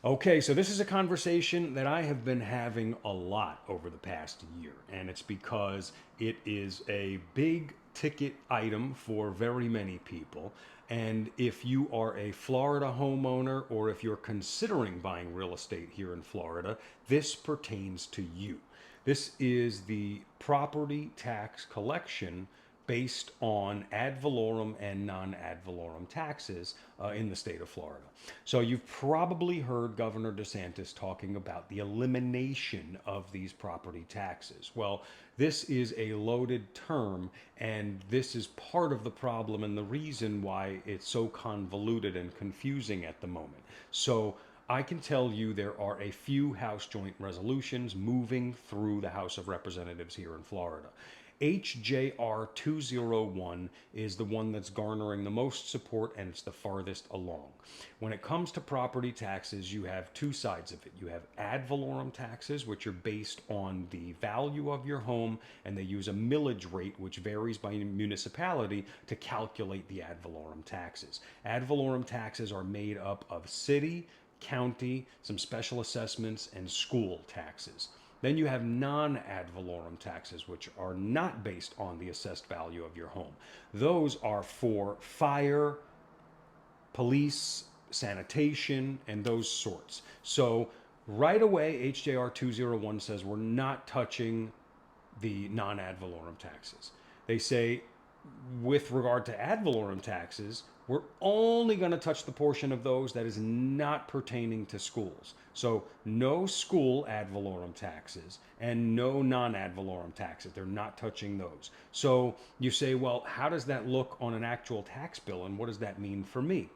Okay, so this is a conversation that I have been having a lot over the past year, and it's because it is a big ticket item for very many people. And if you are a Florida homeowner or if you're considering buying real estate here in Florida, this pertains to you. This is the property tax collection based on ad valorem and non ad valorem taxes in the state of Florida. So you've probably heard Governor DeSantis talking about the elimination of these property taxes. Well, this is a loaded term, and this is part of the problem and the reason why it's so convoluted and confusing at the moment. So I can tell you there are a few House joint resolutions moving through the House of Representatives here in Florida. HJR 201 is the one that's garnering the most support and it's the farthest along. When it comes to property taxes, you have two sides of it. You have ad valorem taxes, which are based on the value of your home, and they use a millage rate, which varies by municipality, to calculate the ad valorem taxes. Ad valorem taxes are made up of city, county, some special assessments, and school taxes. Then you have non ad valorem taxes, which are not based on the assessed value of your home. Those are for fire, police, sanitation, and those sorts. So right away, HJR 201 says we're not touching the non ad valorem taxes. They say with regard to ad valorem taxes, we're only going to touch the portion of those that is not pertaining to schools. So no school ad valorem taxes and no non-ad valorem taxes. They're not touching those. So you say, well, how does that look on an actual tax bill and what does that mean for me?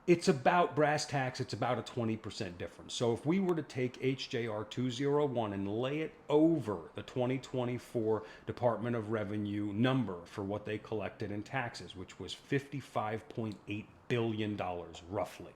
It's about brass tacks, it's about a 20% difference. So if we were to take HJR 201 and lay it over the 2024 Department of Revenue number for what they collected in taxes, which was $55.8 billion roughly,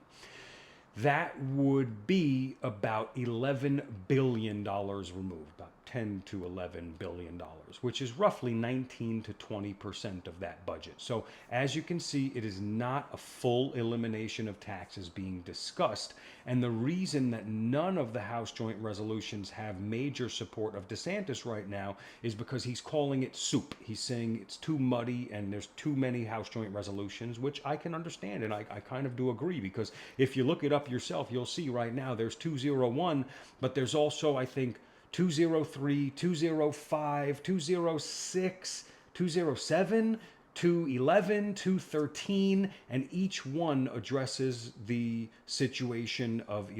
that would be about $11 billion removed, about 10 to $11 billion, which is roughly 19 to 20% of that budget. So as you can see, it is not a full elimination of taxes being discussed. And the reason that none of the House joint resolutions have major support of DeSantis right now is because he's calling it soup. He's saying it's too muddy and there's too many House joint resolutions, which I can understand. And I kind of do agree, because if you look it up yourself, you'll see right now there's 201, but there's also, I think, 203, 205, 206, 207, 211, 213, and each one addresses the situation of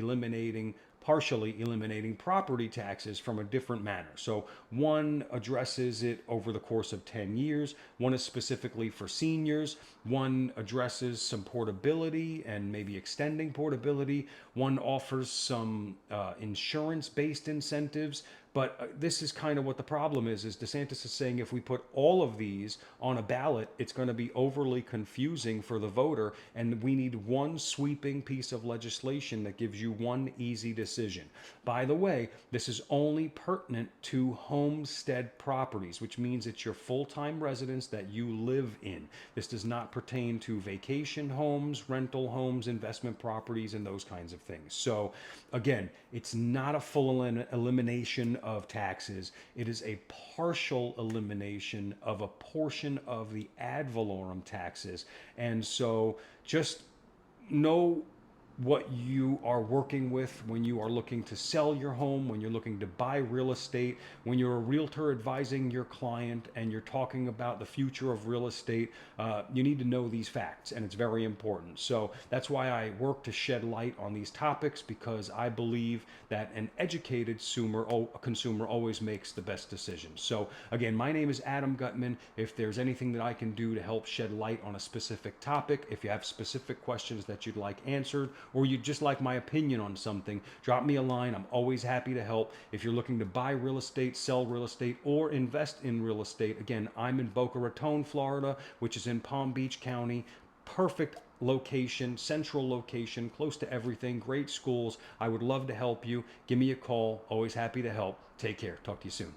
partially eliminating property taxes from a different manner. So one addresses it over the course of 10 years, one is specifically for seniors, one addresses some portability and maybe extending portability, one offers some insurance-based incentives. But this is kind of what the problem is DeSantis is saying if we put all of these on a ballot, it's going to be overly confusing for the voter, and we need one sweeping piece of legislation that gives you one easy decision. By the way, this is only pertinent to homestead properties, which means it's your full-time residence that you live in. This does not pertain to vacation homes, rental homes, investment properties, and those kinds of things. So again, it's not a full elimination of taxes. It is a partial elimination of a portion of the ad valorem taxes. And so just know what you are working with when you are looking to sell your home, when you're looking to buy real estate, when you're a realtor advising your client and you're talking about the future of real estate. You need to know these facts, and it's very important. So that's why I work to shed light on these topics, because I believe that an educated consumer always makes the best decision. So again, my name is Adam Gutman. If there's anything that I can do to help shed light on a specific topic, if you have specific questions that you'd like answered, or you just like my opinion on something, drop me a line. I'm always happy to help. If you're looking to buy real estate, sell real estate, or invest in real estate, again, I'm in Boca Raton, Florida, which is in Palm Beach County. Perfect location, central location, close to everything, great schools. I would love to help you. Give me a call. Always happy to help. Take care. Talk to you soon.